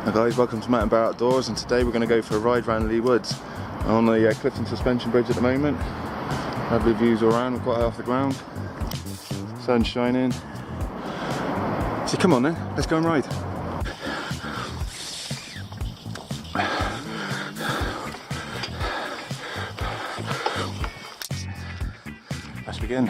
Hi guys, welcome to Mountain Bear Outdoors, and today we're going to go for a ride around Leigh Woods. I'm on the Clifton Suspension Bridge at the moment. Lovely views all around, we're quite high off the ground. Sun's shining. So come on then, let's go and ride. Let's begin.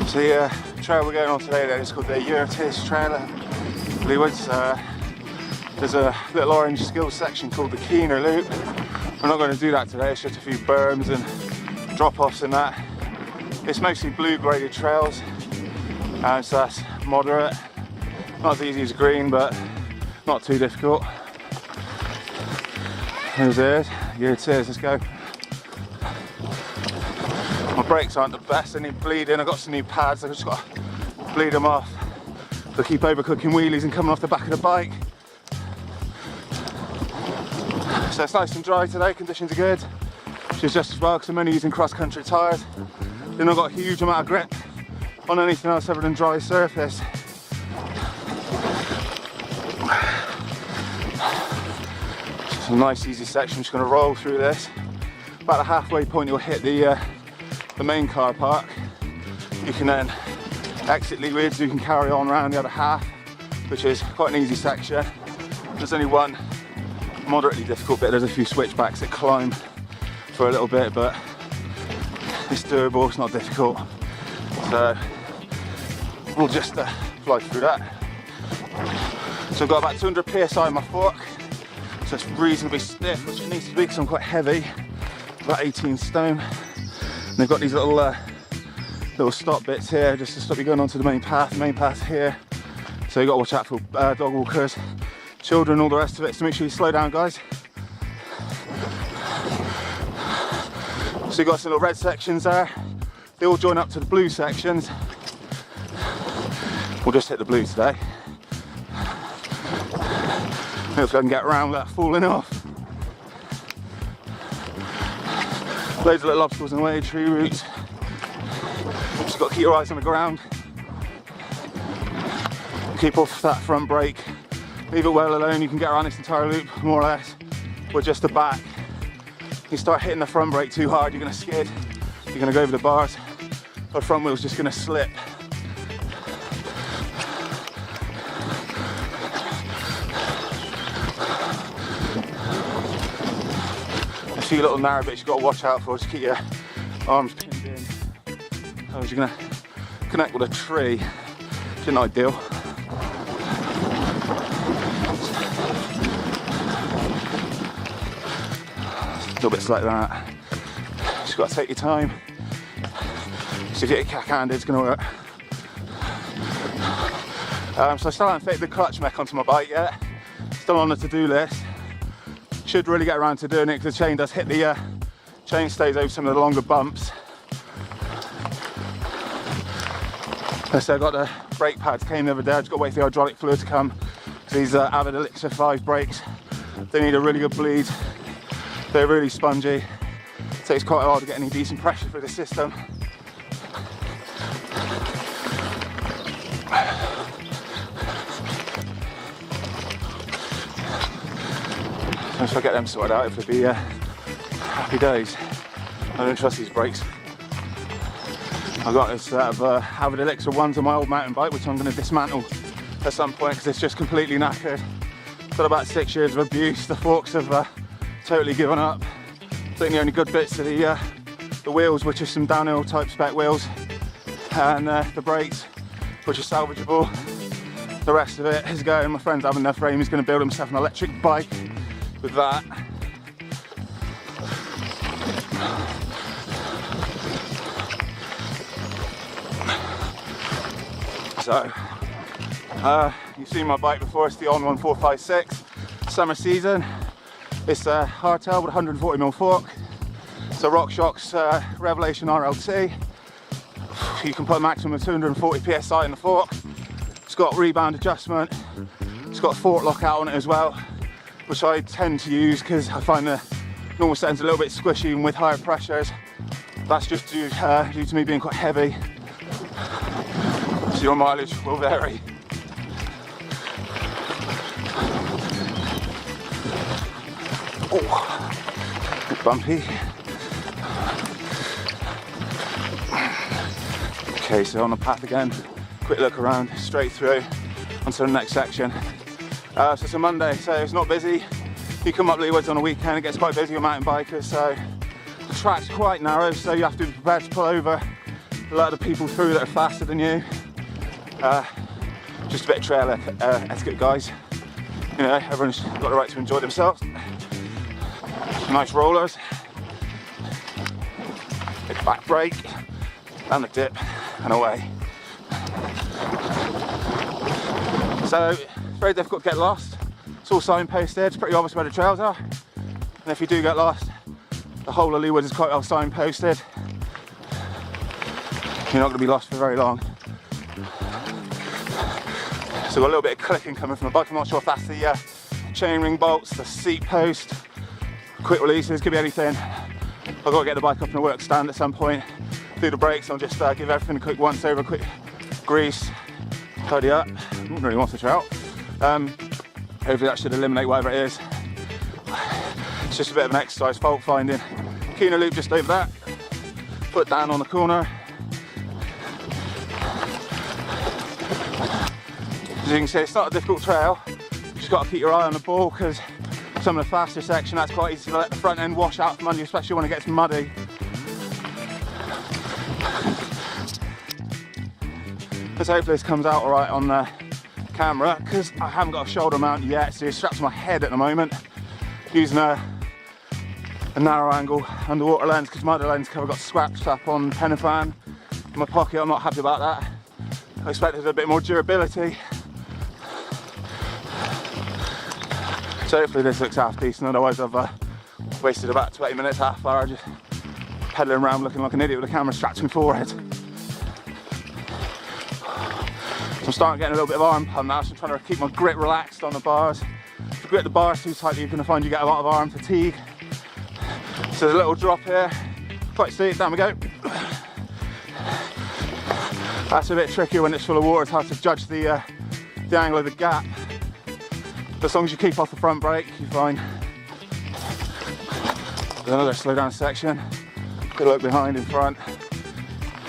So the trail we're going on today then is called the Yer Tiz trail at Leigh Woods. There's a little orange skills section called the Keener Loop. We're not going to do that today, it's just a few berms and drop-offs and that. It's mostly blue graded trails, so that's moderate. Not as easy as green, but not too difficult. There's it, Yer Tiz, let's go. My brakes aren't the best, they need bleeding. I've got some new pads, I've just got to bleed them off to keep overcooking wheelies and coming off the back of the bike. So it's nice and dry today, conditions are good, which is just as well because I'm only using cross-country tyres. They've not got a huge amount of grip on anything else other than dry surface. It's a nice easy section, I'm just going to roll through this. About the halfway point you'll hit the main car park. You can then exit Leigh Woods, you can carry on around the other half, which is quite an easy section. There's only one moderately difficult bit, there's a few switchbacks that climb for a little bit, but it's doable, it's not difficult. So we'll just fly through that. So I've got about 200 psi in my fork, so it's reasonably stiff, which it needs to be because I'm quite heavy, about 18 stone. And they've got these little stop bits here just to stop you going onto the main path. The main path's here, so you've got to watch out for dog walkers, children, all the rest of it, so make sure you slow down, guys. So you've got some little red sections there, they all join up to the blue sections. We'll just hit the blue today. Hopefully I can get around without falling off. Loads of little obstacles in the way, tree roots. Just got to keep your eyes on the ground. Keep off that front brake. Leave it well alone, you can get around this entire loop, more or less, with just the back. You start hitting the front brake too hard, you're going to skid. You're going to go over the bars. The front wheel's just going to slip. A few little narrow bits you've got to watch out for, just keep your arms pinned in. Otherwise you're going to connect with a tree, which isn't ideal. Little bits like that. Just got to take your time. So if you get cack-handed, it's going to work. So I still haven't fitted the clutch mech onto my bike yet. Still on the to-do list. Should really get around to doing it because the chain does hit the chain stays over some of the longer bumps. So I got the brake pads came the other day. I just got to wait for the hydraulic fluid to come. These Avid Elixir 5 brakes, they need a really good bleed. They're really spongy. It takes quite a while to get any decent pressure through the system. So if I get them sorted out, it'll be happy days. I don't trust these brakes. I've got this set of Avid Elixir ones on my old mountain bike, which I'm going to dismantle at some point because it's just completely knackered. Got about 6 years of abuse. The forks have totally given up. I think the only good bits are the wheels, which are some downhill type spec wheels, and the brakes, which are salvageable. The rest of it is going. My friend's having their frame, he's going to build himself an electric bike with that. So, you've seen my bike before, it's the On 1456, summer season. It's a hardtail with 140mm fork. It's a RockShox Revelation RLT. You can put a maximum of 240 psi in the fork. It's got rebound adjustment. It's got a fork lock out on it as well. which I tend to use because I find the normal setting's a little bit squishy, and with higher pressures, that's just due to me being quite heavy, so your mileage will vary. Oh, bit bumpy. Okay, so on the path again, quick look around, straight through onto the next section. So it's a Monday, so it's not busy. You come up Leigh Woods on a weekend, it gets quite busy with mountain bikers, so the track's quite narrow, so you have to be prepared to pull over a lot of the people through that are faster than you. Just a bit of trail etiquette, guys. You know, everyone's got the right to enjoy themselves. Nice rollers, big back brake, and the dip, and away. So it's very difficult to get lost. It's all signposted, it's pretty obvious where the trails are. And if you do get lost, the whole of Leigh Woods is quite well signposted. You're not going to be lost for very long. So we've got a little bit of clicking coming from the bike. I'm not sure if that's the chainring bolts, the seat post, quick releases, could be anything. I've got to get the bike up in a work stand at some point, do the brakes. I'll just give everything a quick once over, a quick grease, tidy up. Wouldn't really want to throw out. Hopefully that should eliminate whatever it is. It's just a bit of an exercise, fault finding. Keener loop just over that, foot down on the corner. As you can see, it's not a difficult trail. You've just got to keep your eye on the ball, because some of the faster section, that's quite easy to let the front end wash out from under you, especially when it gets muddy. Let's hope this comes out alright on the camera, because I haven't got a shoulder mount yet, so it's strapped to my head at the moment, using a narrow angle underwater lens, because my other lens cover got scratched up on Penifan in my pocket. I'm not happy about that. I expected a bit more durability. So hopefully this looks half decent, otherwise I've wasted about 20 minutes, half hour just pedaling around looking like an idiot with a camera strapped to my forehead. So I'm starting getting a little bit of arm pump now, so I'm trying to keep my grip relaxed on the bars. If you grip the bars too tightly, you're going to find you get a lot of arm fatigue. So there's a little drop here, quite steep, down we go. That's a bit trickier when it's full of water, it's hard to judge the angle of the gap. But as long as you keep off the front brake, you're fine. There's another slow down section. Good look behind, in front.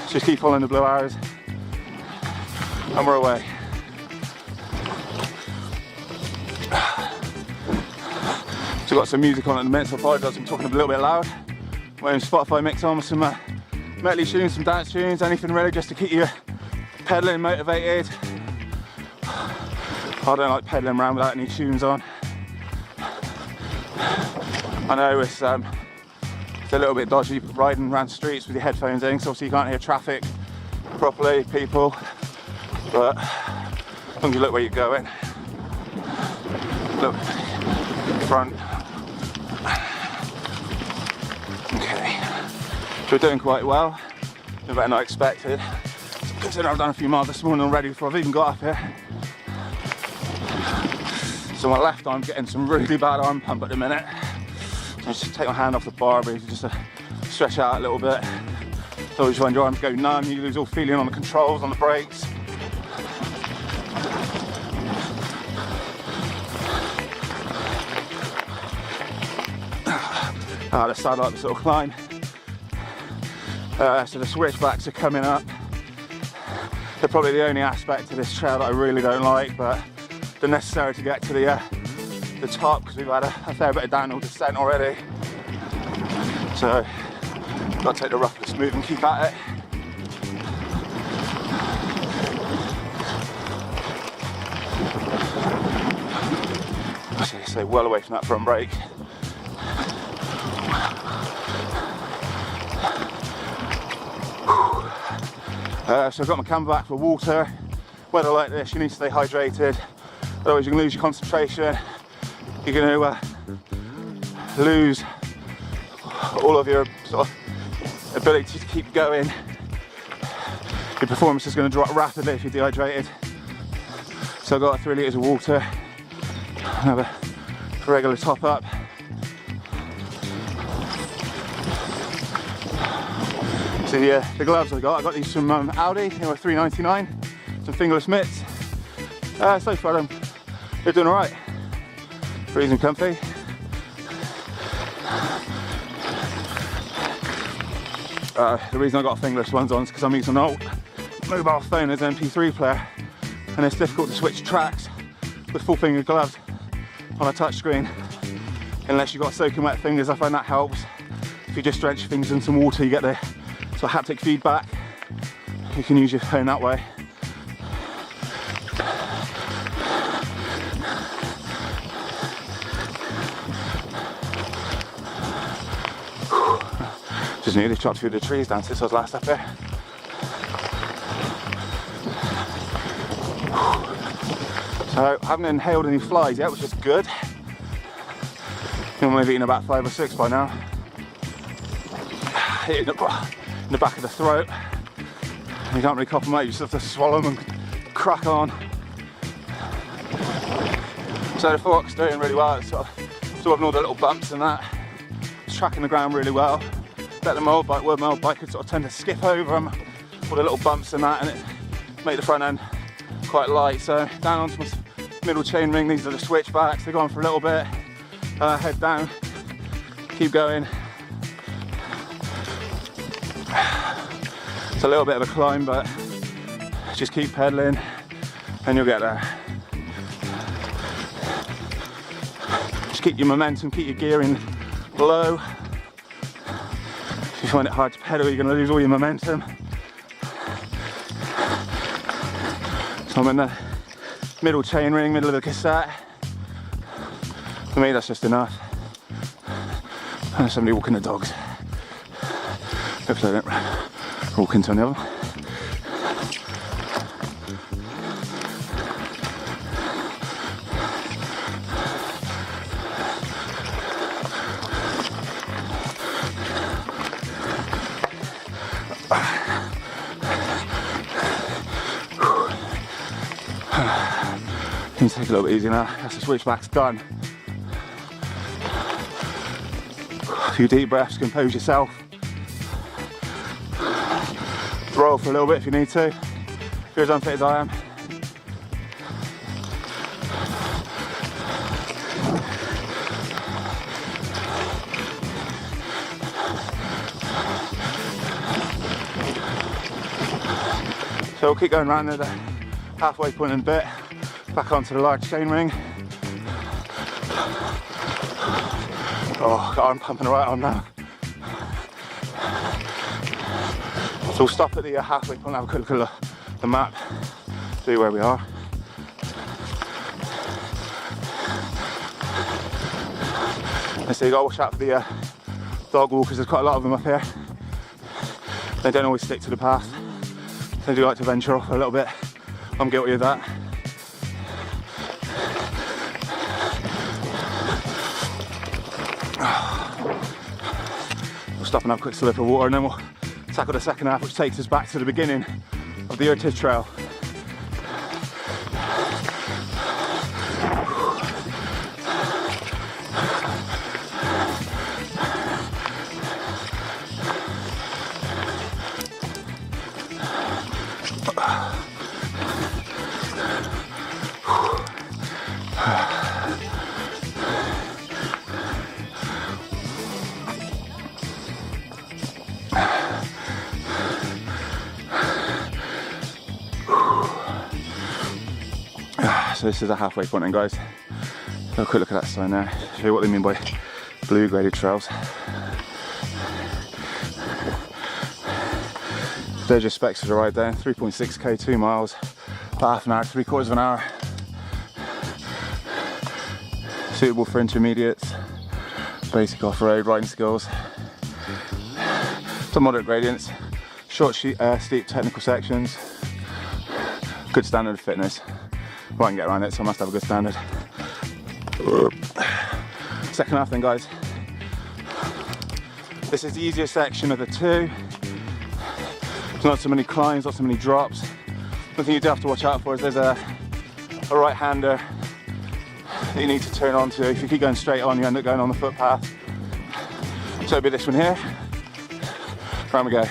Just keep following the blue arrows. And we're away. So I've got some music on at the minute, so I apologise I'm talking a little bit loud. Wearing Spotify mix on with some medley tunes, some dance tunes, anything really just to keep you pedalling, motivated. I don't like pedalling around without any tunes on. I know it's a little bit dodgy riding around streets with your headphones in, so obviously you can't hear traffic properly, people. But as long as you look where you're going, look front. Okay, so we're doing quite well. Better than I expected. Considering I've done a few miles this morning already before I've even got up here. So my left arm's getting some really bad arm pump at the minute. So just take my hand off the bar, just to stretch out a little bit. So you find your arms go numb, you lose all feeling on the controls, on the brakes. Let's start out this little climb. So the switchbacks are coming up. They're probably the only aspect of this trail that I really don't like, but they're necessary to get to the top, because we've had a fair bit of downhill descent already. So got to take the rough but smooth and keep at it. So well away from that front brake. So I've got my CamelBak for water. Weather like this, you need to stay hydrated, otherwise you can lose your concentration. You're going to lose all of your sort of ability to keep going. Your performance is going to drop rapidly if you're dehydrated. So I've got 3 litres of water, another regular top up. So the gloves I got these from Aldi, they were $3.99, some fingerless mitts. So far they're doing alright, reasonably comfy. The reason I got fingerless ones on is because I'm using an old mobile phone as an MP3 player, and it's difficult to switch tracks with full finger gloves on a touch screen unless you've got soaking wet fingers. I find that helps. If you just drench your fingers in some water, you get the sort of haptic feedback. You can use your phone that way. Just nearly chopped through the trees down since I was last up there. So I haven't inhaled any flies yet, which is good. I might have eaten about 5 or 6 by now. Hitting in the back of the throat. You can't really cough them out, you just have to swallow them and crack on. So the fork's doing really well. It's sort of all the little bumps and that. It's tracking the ground really well. Let the mold bike, where mold bike could sort of tend to skip over them, all the little bumps and that, and it make the front end quite light. So down onto my middle chain ring, these are the switchbacks. They go on for a little bit, head down, keep going. It's a little bit of a climb, but just keep pedaling and you'll get there. Just keep your momentum, keep your gearing low. If you find it hard to pedal, you're going to lose all your momentum. So I'm in the middle chain ring, middle of the cassette. For me, that's just enough. And somebody walking the dogs. Hopefully I don't walk into any of them. Can take a little bit easier now. That's the switchback's done. A few deep breaths, compose yourself. Roll for a little bit if you need to. If you're as unfit as I am. So we'll keep going around there, the halfway point in a bit. Back onto the large chain ring. Oh, got arm pumping the right arm now. So we'll stop at the halfway point and have a quick look at the map, see where we are. And so you got to watch out for the dog walkers, there's quite a lot of them up here. They don't always stick to the path. They do like to venture off a little bit. I'm guilty of that. We'll stop and have a quick slip of water and then we'll tackle the second half, which takes us back to the beginning of the Yer Tiz trail. So this is a halfway point then, guys. Have a quick look at that sign there. Show you what they mean by blue graded trails. They're just specs for the ride there. 3.6k, 2 miles, about half an hour, 3/4 of an hour. Suitable for intermediates, basic off-road riding skills. Some moderate gradients, short, steep technical sections. Good standard of fitness. Well, I can get around it, so I must have a good standard. Second half then, guys. This is the easier section of the two. There's not so many climbs, not so many drops. One thing you do have to watch out for is there's a right-hander that you need to turn onto. If you keep going straight on, you end up going on the footpath. So it'll be this one here. Round we go.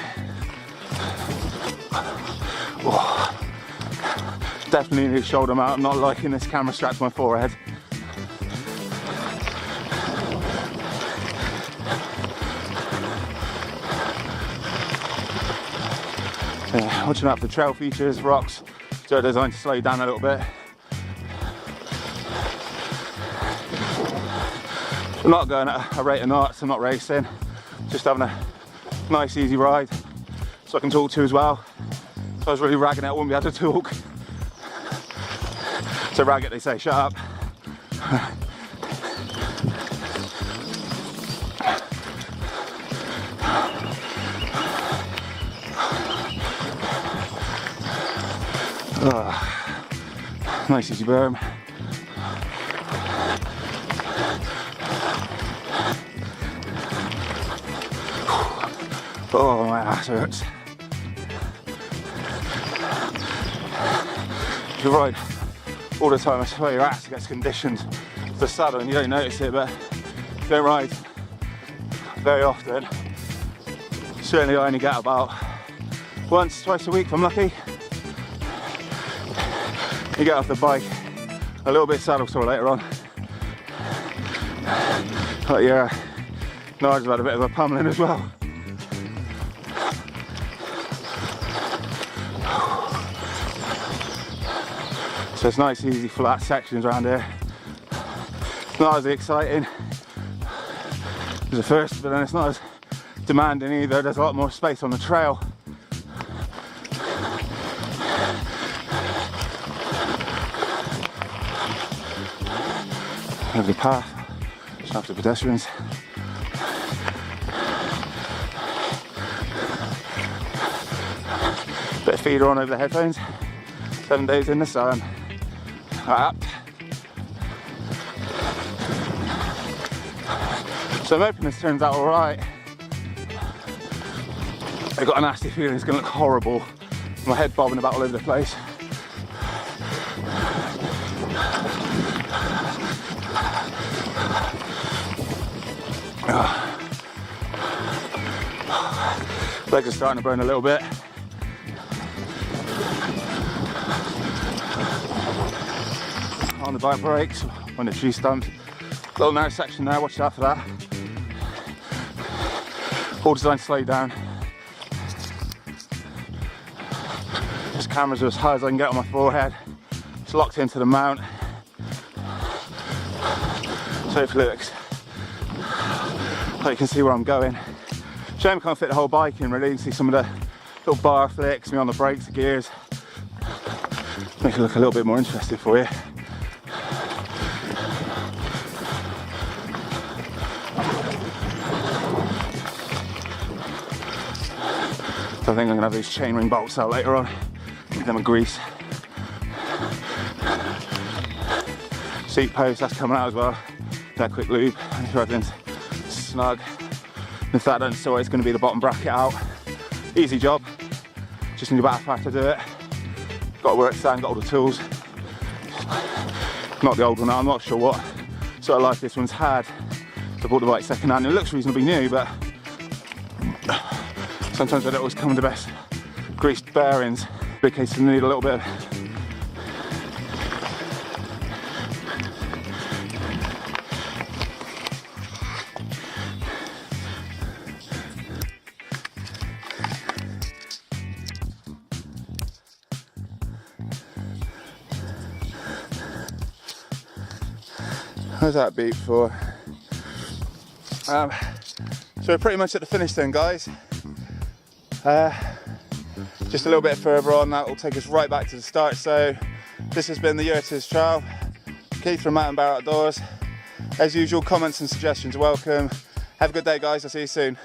Oh. Definitely need to shoulder mount. I'm not liking this camera strapped to my forehead. Yeah, watching out for the trail features, rocks, so they're designed to slow you down a little bit. I'm not going at a rate of knots, I'm not racing, just having a nice easy ride so I can talk to you as well. If I was really ragging it, I wouldn't be able to talk. So rag it, they say, shut up. Nice easy berm. Oh, my ass hurts. If you ride all the time, I swear your ass gets conditioned to the saddle and you don't notice it, but if you don't ride very often, certainly I only get about once, twice a week if I'm lucky. You get off the bike, a little bit saddle sore later on. But yeah, Nigel had a bit of a pummeling as well. So it's nice, easy, flat sections around here. It's not as exciting as the first, but then it's not as demanding either. There's a lot more space on the trail. Lovely path, just after pedestrians. Bit of feeder on over the headphones. 7 days in the sun. Up. So I'm hoping this turns out alright. I've got a nasty feeling it's going to look horrible. My head bobbing about all over the place. Legs are starting to burn a little bit. On the bike brakes, on the tree stumps. Little narrow section there, watch out for that. All designed to slow you down. This camera's as high as I can get on my forehead. It's locked into the mount. So hopefully it looks like you can see where I'm going. Shame I can't fit the whole bike in really. You can see some of the little bar flicks, me on the brakes, the gears. Make it look a little bit more interesting for you. So I think I'm going to have these chainring bolts out later on. Give them a grease. Seat post, that's coming out as well. That quick lube, make sure everything's snug. If that doesn't sort, it's going to be the bottom bracket out. Easy job, just need about a half to do it. Got to work stand, got all the tools. Not the old one, I'm not sure what sort of life this one's had. I bought the bike second hand, it looks reasonably new, but sometimes I don't always come with the best greased bearings. In case you need a little bit of how's that beat for? So we're pretty much at the finish then, guys. Just a little bit further on, that will take us right back to the start. So this has been the Yer Tiz Trail. Keith from Mountain Bar Outdoors. As usual, comments and suggestions are welcome. Have a good day, guys. I'll see you soon.